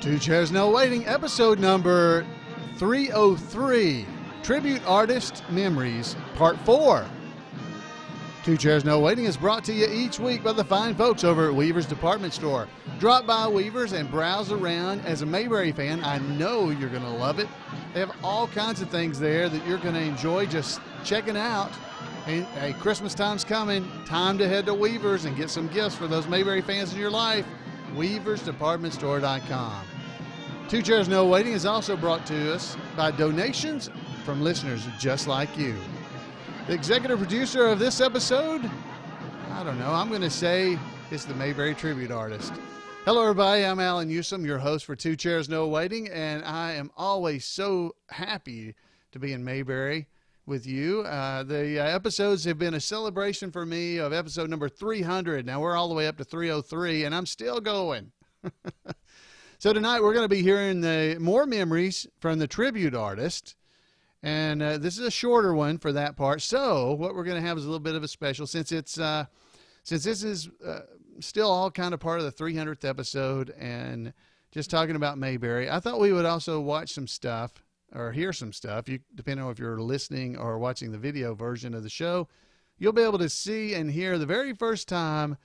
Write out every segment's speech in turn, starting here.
Two Chairs No Waiting, episode number 303, Tribute Artist Memories, Part 4. Two Chairs No Waiting is brought to you each week by the fine folks over at Weaver's Department Store. Drop by Weaver's and browse around. As a Mayberry fan, I know you're going to love it. They have all kinds of things there that you're going to enjoy just checking out. And hey, Christmas time's coming. Time to head to Weaver's and get some gifts for those Mayberry fans in your life. WeaversDepartmentStore.com. Two Chairs No Waiting is also brought to us by donations from listeners just like you. The executive producer of this episode, I don't know, I'm going to say it's the Mayberry Tribute Artist. Hello, everybody. I'm Alan Newsom, your host for Two Chairs No Waiting, and I am always so happy to be in Mayberry with you. The episodes have been a celebration for me of episode number 300. Now we're all the way up to 303, and I'm still going. So tonight we're going to be hearing more memories from the tribute artist, and this is a shorter one for that part. So what we're going to have is a little bit of a special, since this is still all kind of part of the 300th episode and just talking about Mayberry. I thought we would also watch some stuff or hear some stuff. Depending on if you're listening or watching the video version of the show, you'll be able to see and hear the very first time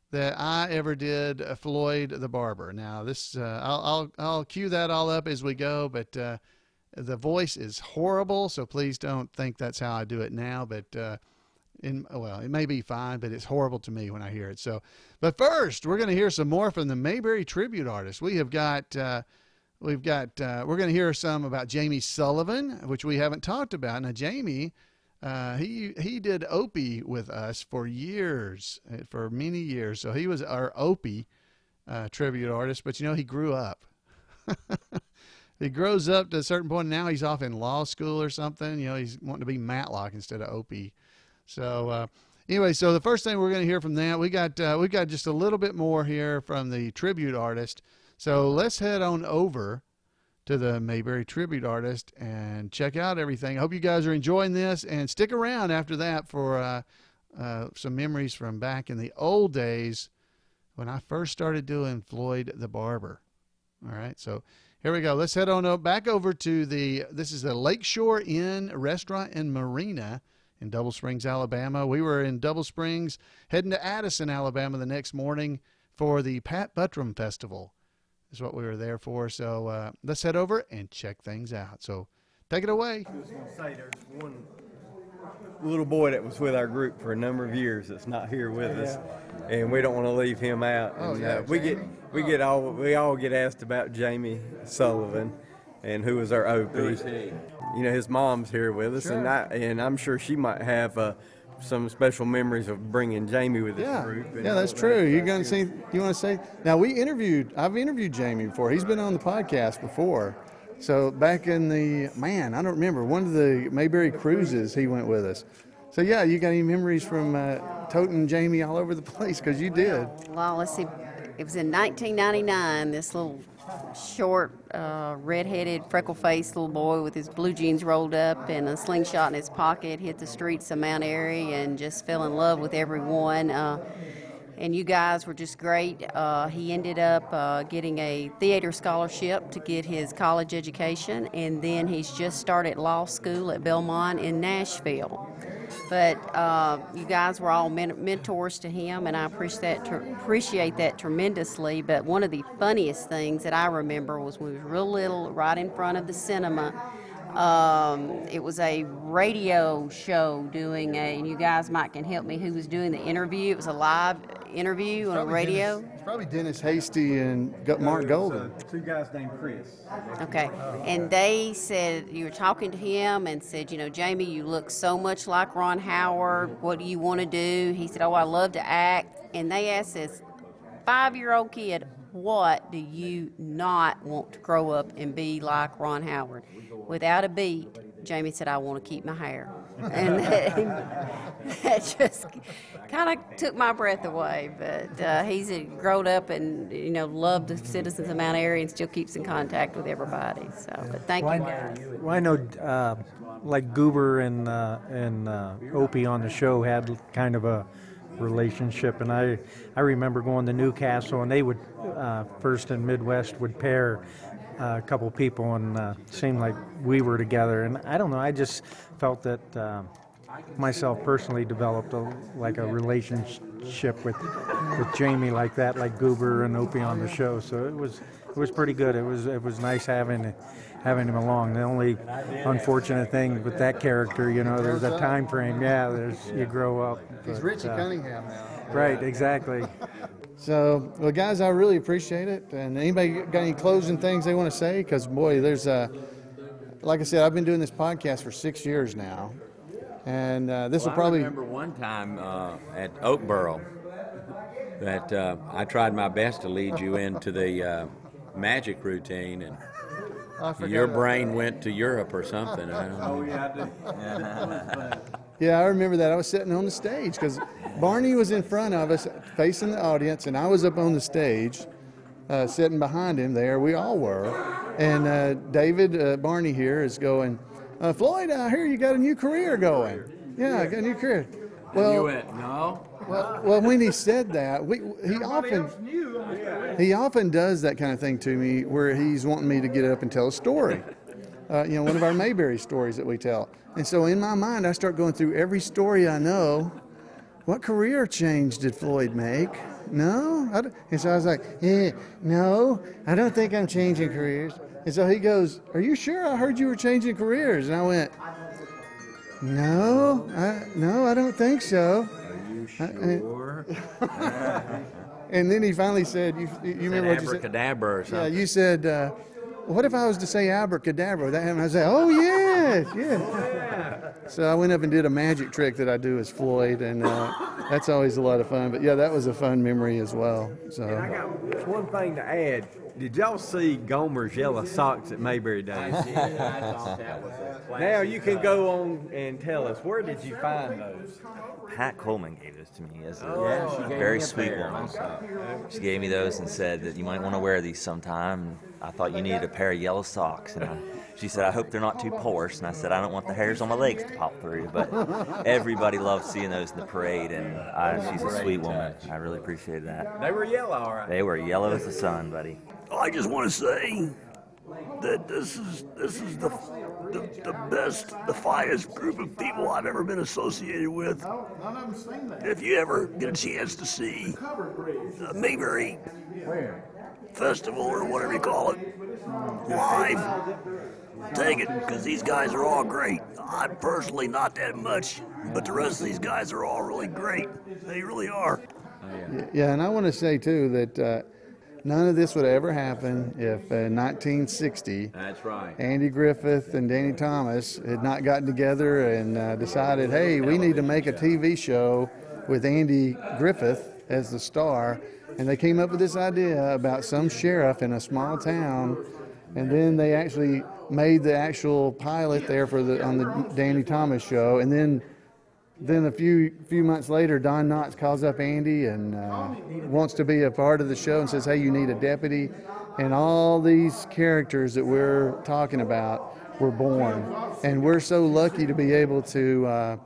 that I ever did Floyd the Barber. Now this, I'll cue that all up as we go, but the voice is horrible, so please don't think that's how I do it now. But well, it may be fine, but it's horrible to me when I hear it. So, but first, we're going to hear some more from the Mayberry Tribute Artist. We're going to hear some about Jamie Sullivan, which we haven't talked about. Now, Jamie, he did Opie with us for years, for many years. So he was our Opie tribute artist, but he grew up. He grows up to a certain point. Now he's off in law school or something. He's wanting to be Matlock instead of Opie. So anyway, so the first thing we're going to hear from that, we got just a little bit more here from the tribute artist. So let's head on over to the Mayberry Tribute Artist and check out everything. I hope you guys are enjoying this, and stick around after that for some memories from back in the old days when I first started doing Floyd the Barber. All right, so here we go. Let's head on back over to this is the Lakeshore Inn Restaurant and Marina in Double Springs, Alabama. We were in Double Springs, heading to Addison, Alabama the next morning for the Pat Buttram Festival. Is what we were there for. So let's head over and check things out. So take it away. I was going to say there's one little boy that was with our group for a number of years that's not here with us, and we don't want to leave him out. Oh, and, yeah, we all get asked about Jamie Sullivan and who was our OP. Who is he? His mom's here with us, Sure. and I'm sure she might have some special memories of bringing Jamie with this group. Yeah, that's true. You want to say? Now I've interviewed Jamie before. He's been on the podcast before. So back in I don't remember, one of the Mayberry cruises, he went with us. So yeah, you got any memories from toting Jamie all over the place? Because you did. Well, let's see. It was in 1999, this little short, red-headed, freckle-faced little boy with his blue jeans rolled up and a slingshot in his pocket hit the streets of Mount Airy and just fell in love with everyone. And you guys were just great. He ended up getting a theater scholarship to get his college education, and then he's just started law school at Belmont in Nashville. But you guys were all mentors to him, and I appreciate that tremendously. But one of the funniest things that I remember was when he was real little, right in front of the cinema. It was a radio show and you guys can help me, who was doing the interview. It was a live interview on a radio. It's probably Dennis Hasty and Mark Golden. Two guys named Chris. Okay, and they said, you were talking to him and said, Jamie, you look so much like Ron Howard. What do you want to do? He said, I love to act. And they asked this 5-year-old kid, what do you not want to grow up and be like Ron Howard? Without a beat, Jamie said, I want to keep my hair. And that just kind of took my breath away. But he's grown up and, loved the citizens of Mount Airy and still keeps in contact with everybody. So, but thank you guys. Well, I know like Goober and Opie on the show had kind of a relationship. And I remember going to Newcastle, and they would, First and Midwest would pair a couple people, and seemed like we were together. And I don't know, I just felt that myself personally developed a relationship with Jamie like that, like Goober and Opie on the show. So it was pretty good. It was nice having him along. The only unfortunate thing with that character, there's a time frame. Yeah, you grow up. He's Richie Cunningham now. Right, exactly. So, well, guys, I really appreciate it. And anybody got any closing things they want to say? Because, boy, there's like I said, I've been doing this podcast for 6 years now. And this will probably... I remember one time at Oakboro that I tried my best to lead you into the magic routine, and your brain went to Europe or something. I don't know. Oh, yeah, I did. Yeah, I remember that. I was sitting on the stage because Barney was in front of us facing the audience, and I was up on the stage sitting behind him there. We all were. And David, Barney here, is going, Floyd, I hear you got a new career going. Yeah, I got a new career. Well, you went, no? Well, when he said that, he often does that kind of thing to me where he's wanting me to get up and tell a story. One of our Mayberry stories that we tell. And so in my mind, I start going through every story I know. What career change did Floyd make? No? And so I was like, no, I don't think I'm changing careers. And so he goes, are you sure? I heard you were changing careers. And I went, no, I don't think so. Are you sure? And then he finally said, you remember what you said? Abracadabra or something. Yeah, you said, what if I was to say abracadabra? That happened. I said, oh, yes. So I went up and did a magic trick that I do as Floyd, and that's always a lot of fun. But, yeah, that was a fun memory as well. So. And I got one thing to add. Did y'all see Gomer's yellow socks at Mayberry Days? I thought that was a classic. Now you can go on and tell us, where did you find those? Pat Coleman gave those to me as a very sweet woman. She gave me those and said that you might want to wear these sometime. I thought you needed a pair of yellow socks. And she said, I hope they're not too porous. And I said, I don't want the hairs on my legs to pop through. But everybody loved seeing those in the parade, and she's a sweet woman. I really appreciated that. They were yellow, all right. They were yellow as the sun, buddy. I just want to say that this is the best, the finest group of people I've ever been associated with. If you ever get a chance to see Mayberry Festival or whatever you call it live, take it, because these guys are all great. I'm personally not that much, but the rest of these guys are all really great. They really are. Yeah, and I want to say too that none of this would ever happen if 1960. That's right. Andy Griffith and Danny Thomas had not gotten together and decided, hey, we need to make a TV show with Andy Griffith as the star. And they came up with this idea about some sheriff in a small town, and then they actually made the actual pilot there on the Danny Thomas show. And then a few months later, Don Knotts calls up Andy and wants to be a part of the show and says, hey, you need a deputy. And all these characters that we're talking about were born. And we're so lucky to be able to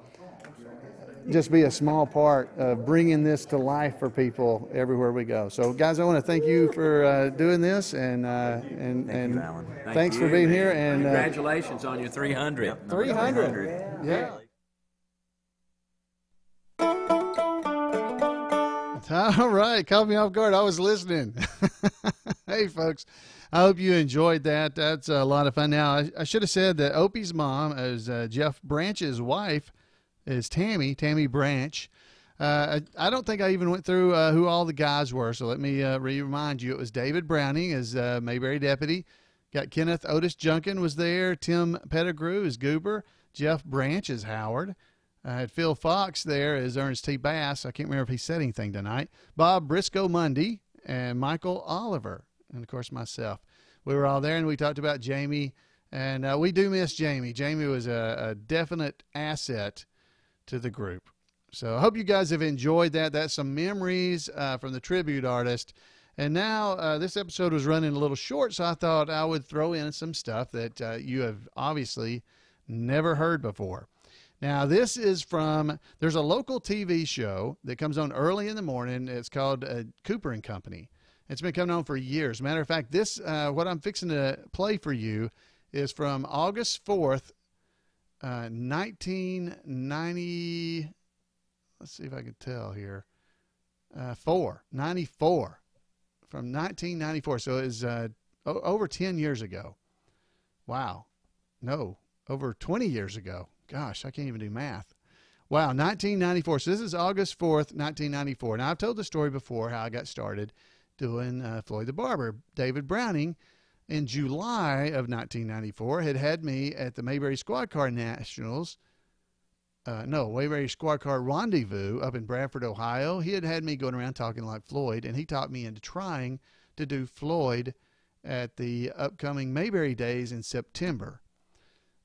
just be a small part of bringing this to life for people everywhere we go. So, guys, I want to thank you for doing this, and Thank you, Alan. thanks for being here. And congratulations on your 300. Yep, 300. Yeah. All right, caught me off guard. I was listening. Hey, folks, I hope you enjoyed that. That's a lot of fun. Now, I should have said that Opie's mom is Jeff Branch's wife is Tammy Branch. I don't think I even went through who all the guys were, so let me remind you. It was David Browning as Mayberry Deputy. Got Kenneth Otis Junkin was there. Tim Pettigrew as Goober. Jeff Branch as Howard. I had Phil Fox there as Ernest T. Bass. I can't remember if he said anything tonight. Bob Briscoe Mundy and Michael Oliver, and, of course, myself. We were all there, and we talked about Jamie, and we do miss Jamie. Jamie was a definite asset to the group. So I hope you guys have enjoyed that. That's some memories from the tribute artist. And now this episode was running a little short, so I thought I would throw in some stuff that you have obviously never heard before. Now, this is from, there's a local TV show that comes on early in the morning. It's called Cooper and Company. It's been coming on for years. Matter of fact, this, what I'm fixing to play for you is from August 4th, 1990, let's see if I can tell here, 94, from 1994. So it was over 10 years ago. Wow. No, over 20 years ago. Gosh, I can't even do math. Wow, 1994. So this is August 4th, 1994. Now, I've told the story before how I got started doing Floyd the Barber. David Browning, in July of 1994, had me at the Mayberry Squad Car Nationals. Mayberry Squad Car Rendezvous up in Bradford, Ohio. He had me going around talking like Floyd, and he taught me into trying to do Floyd at the upcoming Mayberry Days in September.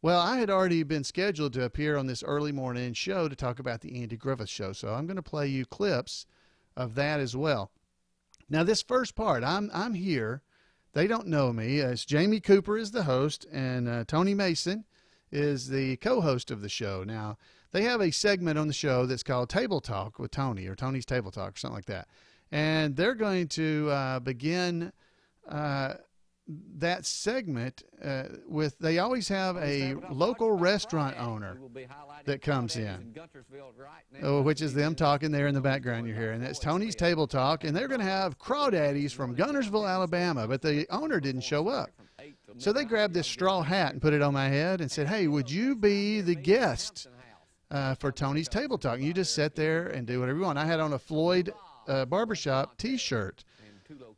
Well, I had already been scheduled to appear on this early morning show to talk about the Andy Griffith Show, so I'm going to play you clips of that as well. Now, this first part, I'm here. They don't know me. It's Jamie Cooper is the host, and Tony Mason is the co-host of the show. Now, they have a segment on the show that's called Table Talk with Tony, or Tony's Table Talk, or something like that. And they're going to begin that segment with, they always have a local restaurant owner that comes in, which is them talking there in the background you're hearing. That's Tony's Table Talk, and they're going to have crawdaddies from Guntersville, Alabama, but the owner didn't show up. So they grabbed this straw hat and put it on my head and said, hey, would you be the guest for Tony's Table Talk? And you just sit there and do whatever you want. I had on a Floyd Barbershop T-shirt.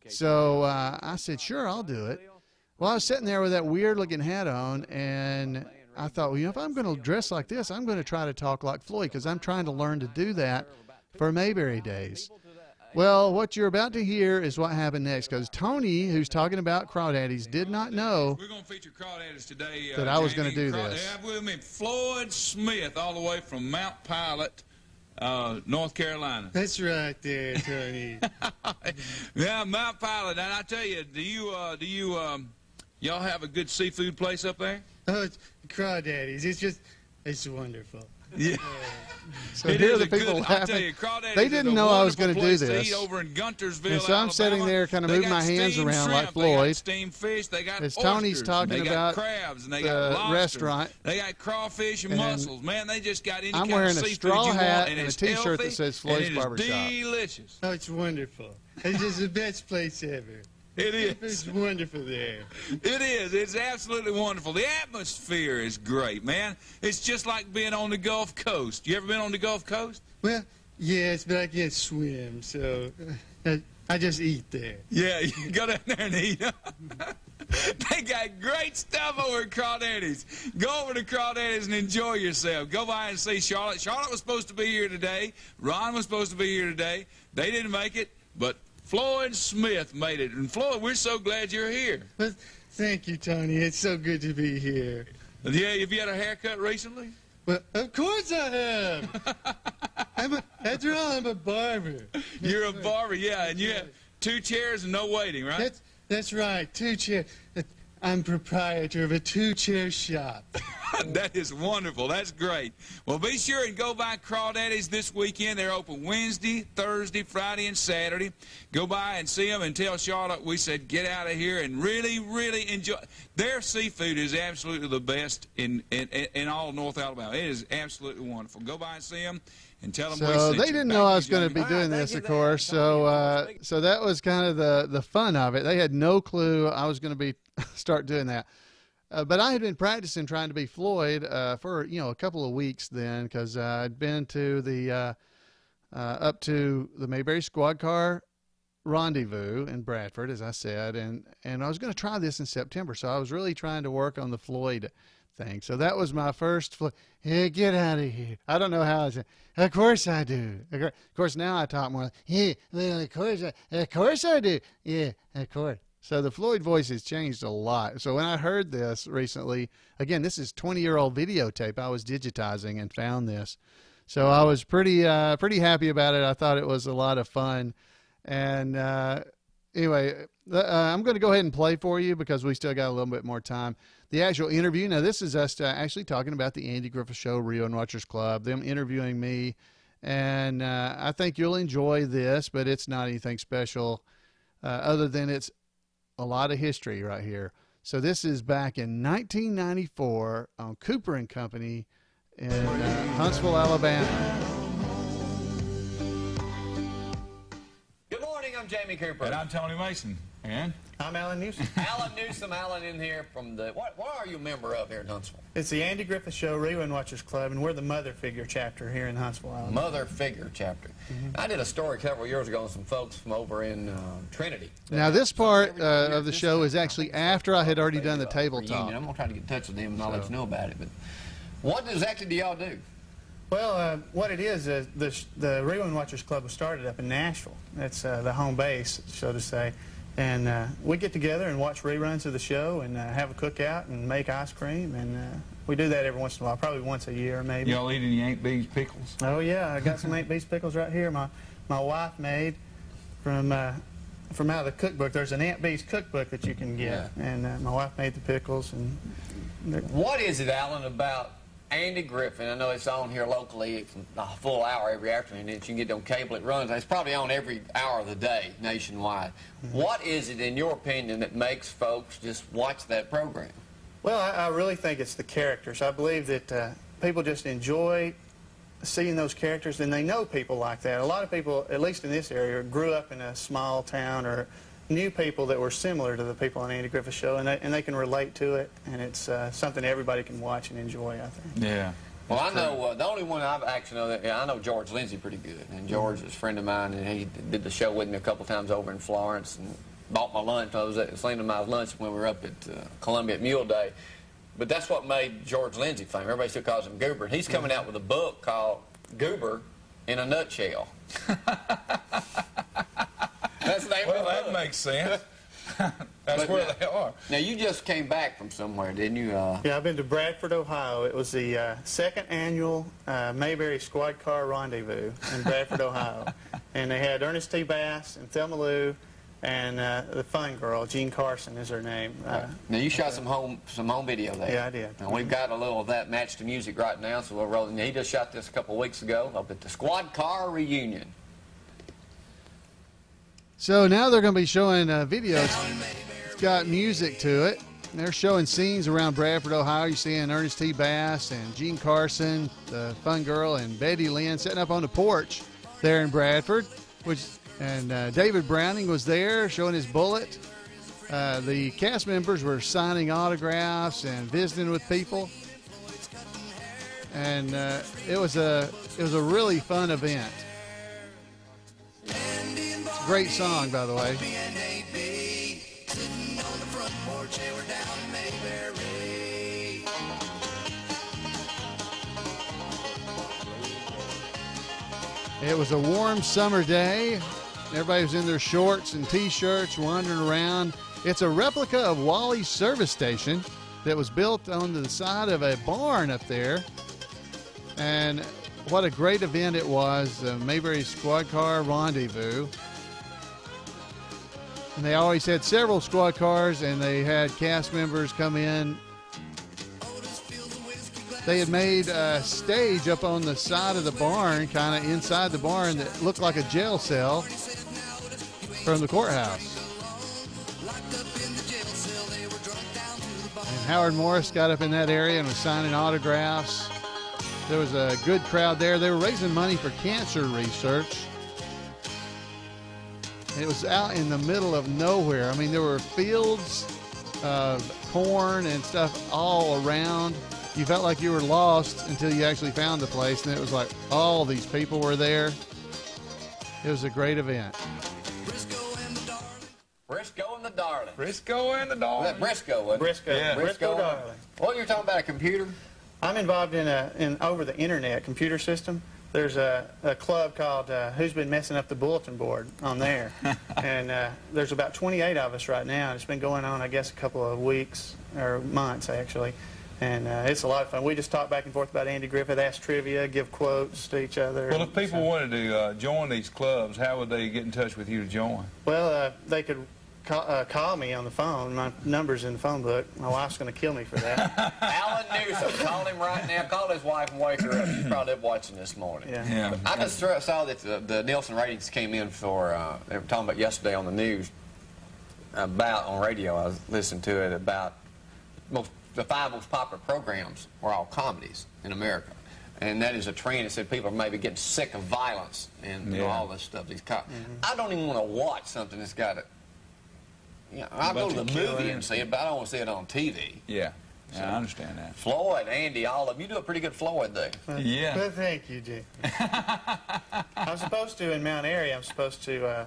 So I said, sure, I'll do it. Well, I was sitting there with that weird-looking hat on, and I thought, well, if I'm going to dress like this, I'm going to try to talk like Floyd, because I'm trying to learn to do that for Mayberry Days. Well, what you're about to hear is what happened next, because Tony, who's talking about crawdaddies, did not know we're going to feature crawdaddies today, that I was going to do this. I have with me Floyd Smith, all the way from Mount Pilot, North Carolina. That's right there, Tony. Yeah, Mount Pilot. And I tell you, y'all have a good seafood place up there? Oh, it's Crawdaddies. It's wonderful. Yeah. So here are the people laughing. They didn't know I was going to do this. Over in Guntersville, and so I'm sitting there kind of moving my hands around like Floyd. Steamed fish. They got as Tony's talking about crabs, and they the got restaurant. They got crawfish and mussels. Man, they just got any I'm kind wearing of a seafood straw you hat want, and a T-shirt that says Floyd's Barbershop. Delicious. Oh, it's wonderful. It's just the best place ever. It is. It's wonderful there. It is. It's absolutely wonderful. The atmosphere is great, man. It's just like being on the Gulf Coast. You ever been on the Gulf Coast? Well, yes, but I can't swim, so I just eat there. Yeah, you go down there and eat. They got great stuff over at Crawdaddies. Go over to Crawdaddies and enjoy yourself. Go by and see Charlotte. Charlotte was supposed to be here today. Ron was supposed to be here today. They didn't make it, but Floyd Smith made it. And Floyd, we're so glad you're here. Well, thank you, Tony. It's so good to be here. Yeah, have you had a haircut recently? Well, of course I have. After all, I'm a barber. You're a barber, yeah, and you have 2 chairs and no waiting, right? That's right, 2 chairs. I'm proprietor of a 2-chair shop. That is wonderful. That's great. Well, be sure and go by Crawdaddies this weekend. They're open Wednesday, Thursday, Friday, and Saturday. Go by and see them and tell Charlotte we said get out of here and really, really enjoy. Their seafood is absolutely the best in all North Alabama. It is absolutely wonderful. Go by and see them. And tell them so they didn't know I was going to be doing this, of course. So so that was kind of the fun of it. They had no clue I was going to be start doing that. But I had been practicing trying to be Floyd for a couple of weeks then, because I'd been to the up to the Mayberry Squad Car Rendezvous in Bradford, as I said, and I was going to try this in September. So I was really trying to work on the Floyd thing. So that was my first Floyd. Hey, get out of here. I don't know how I said. Of course I do. Of course now I talk more. Yeah, well, of course I do. Yeah, of course. So the Floyd voice has changed a lot. So when I heard this recently, again, this is 20-year-old videotape I was digitizing and found this. So I was pretty happy about it. I thought it was a lot of fun. And anyway, I'm going to go ahead and play for you because we still got a little bit more time. the actual interview. Now, this is us actually talking about the Andy Griffith Show, Rio and Watchers Club, them interviewing me. And I think you'll enjoy this, but it's not anything special other than it's a lot of history right here. So this is back in 1994 on Cooper and Company in Huntsville, Alabama. Good morning, I'm Jamie Cooper. And I'm Tony Mason. And? I'm Alan Newsom. Alan Newsom, Alan in here from the, what are you a member of here in Huntsville? It's the Andy Griffith Show, Rio and Watchers Club, and we're the Mother Figure chapter here in Huntsville, Alabama. Mother Figure chapter. I did a story several years ago on some folks from over in Trinity. Now, this part of the show is actually after I had already done the tabletop. I'm going to try to get in touch with them and I'll let you know about it. But what exactly do y'all do? Well, what it is the Rio and Watchers Club was started up in Nashville. That's the home base, so to say. And we get together and watch reruns of the show and have a cookout and make ice cream. And we do that every once in a while, probably once a year maybe. Y'all eat any Ain't Bees pickles? Oh, yeah. I got some Ain't Bees pickles right here. My wife made from out of the cookbook. There's an Aunt Bee's cookbook that you can get. Yeah. And my wife made the pickles. And what is it, Alan, about Andy Griffith? I know it's on here locally. It's a full hour every afternoon. You can get it on cable. It runs. It's probably on every hour of the day nationwide. What is it, in your opinion, that makes folks just watch that program? Well, I really think it's the characters. I believe that people just enjoy seeing those characters, and they know people like that. A lot of people, at least in this area, grew up in a small town or knew people that were similar to the people on Andy Griffith Show, and they can relate to it, and it's something everybody can watch and enjoy, I think. Yeah. Well, I know the only one I've actually know that I know George Lindsay pretty good, and George is a friend of mine, and he did the show with me a couple times over in Florence, and bought my lunch. I was at my lunch when we were up at Columbia at Mule Day. But that's what made George Lindsay famous. Everybody still calls him Goober. And he's coming out with a book called Goober in a Nutshell. That's the name of the book. That makes sense. That's where they are. Now, you just came back from somewhere, didn't you? Yeah, I've been to Bradford, Ohio. It was the second annual Mayberry Squad Car Rendezvous in Bradford, Ohio. And they had Ernest T. Bass and Thelma Lou and the fun girl, Jean Carson is her name. Now, you shot some home video there. Yeah, I did. And we've got a little of that matched to music right now, so we're rolling. He just shot this a couple of weeks ago up at the Squad Car Reunion. So now they're going to be showing videos. It's got music to it. They're showing scenes around Bradford, Ohio. You're seeing Ernest T. Bass and Jean Carson, the fun girl, and Betty Lynn sitting up on the porch there in Bradford. And David Browning was there showing his bullet. The cast members were signing autographs and visiting with people. And it was a really fun event. Great song, by the way. It was a warm summer day. Everybody was in their shorts and T-shirts wandering around. It's a replica of Wally's service station that was built on the side of a barn up there. And what a great event it was, the Mayberry Squad Car Rendezvous. And they always had several squad cars, and they had cast members come in. They had made a stage up on the side of the barn, kind of inside the barn, that looked like a jail cell from the courthouse. And Howard Morris got up in that area and was signing autographs. There was a good crowd there. They were raising money for cancer research. It was out in the middle of nowhere. I mean, there were fields of corn and stuff all around. You felt like you were lost until you actually found the place, and it was like all these people were there. It was a great event. Briscoe and the Darling. Briscoe and the Darling. Was that Briscoe, wasn't it? Briscoe. Yeah. Briscoe Darling. Well, you're talking about a computer? I'm involved in over the internet computer system. There's a club called Who's Been Messing Up the Bulletin Board on there. And there's about 28 of us right now. It's been going on, I guess, a couple of weeks or months, actually. And it's a lot of fun. We just talk back and forth about Andy Griffith, ask trivia, give quotes to each other. Well, if people wanted to join these clubs, how would they get in touch with you to join? Well, they could call me on the phone. My number's in the phone book. My wife's going to kill me for that. Alan Newsom, call him right now. Call his wife and wake her up. She's probably up watching this morning. Yeah. I just saw that the Nielsen ratings came in for, they were talking about yesterday on the news, on radio, I was listening to it, about the 5 most popular programs were all comedies in America. And that is a trend. It said people are maybe getting sick of violence and all this stuff. I don't even want to watch something that's got I'll go to the movie and see it, but I don't want to see it on TV. Yeah. So, I understand that. Floyd, Andy, all of them. You do a pretty good Floyd there. Yeah. Well, thank you, Jay. I'm supposed to, in Mount Airy, I'm supposed to,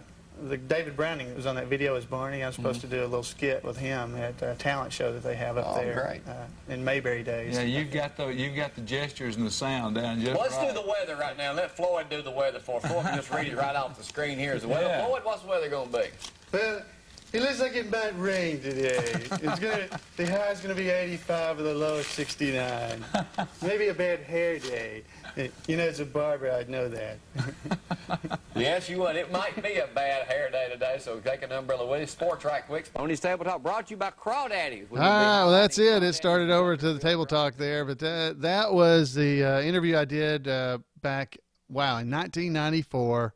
David Browning was on that video as Barney. I'm supposed to do a little skit with him at a talent show that they have up there in Mayberry days. Yeah, you've got the gestures and the sound down just Let's do the weather right now. Let Floyd do the weather for us. Floyd can just read it right off the screen here. Is the weather. Yeah. Floyd, what's the weather going to be? Well, it looks like it might rain today. The high's gonna be 85 and the low is 69. Maybe a bad hair day. You know, as a barber, I'd know that. Yes, you would. It might be a bad hair day today, so take an umbrella with you. Sports right quick. Pony's Table Talk brought to you by Crawdaddies. Well, that's it. It started over to the table talk there, but that was the interview I did back, in 1994.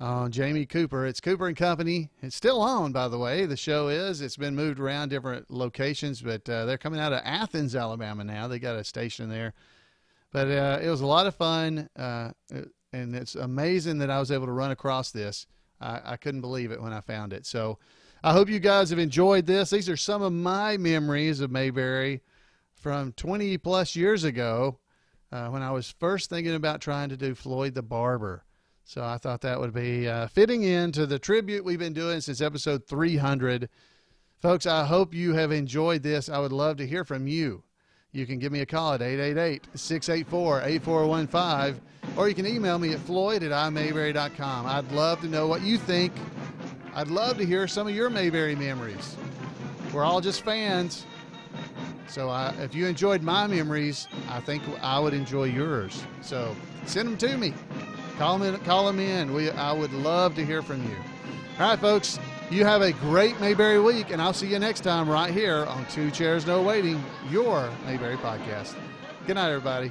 On Jamie Cooper. It's Cooper and Company. It's still on, by the way. The show is. It's been moved around different locations, but they're coming out of Athens, Alabama now. They got a station there. But it was a lot of fun, and it's amazing that I was able to run across this. I couldn't believe it when I found it. So I hope you guys have enjoyed this. These are some of my memories of Mayberry from 20-plus years ago when I was first thinking about trying to do Floyd the Barber. So I thought that would be fitting into the tribute we've been doing since episode 300. Folks, I hope you have enjoyed this. I would love to hear from you. You can give me a call at 888-684-8415, or you can email me at floyd@imayberry.com. I'd love to know what you think. I'd love to hear some of your Mayberry memories. We're all just fans. So if you enjoyed my memories, I think I would enjoy yours. So send them to me. Call them in. I would love to hear from you. All right, folks, you have a great Mayberry week, and I'll see you next time right here on Two Chairs No Waiting, your Mayberry podcast. Good night, everybody.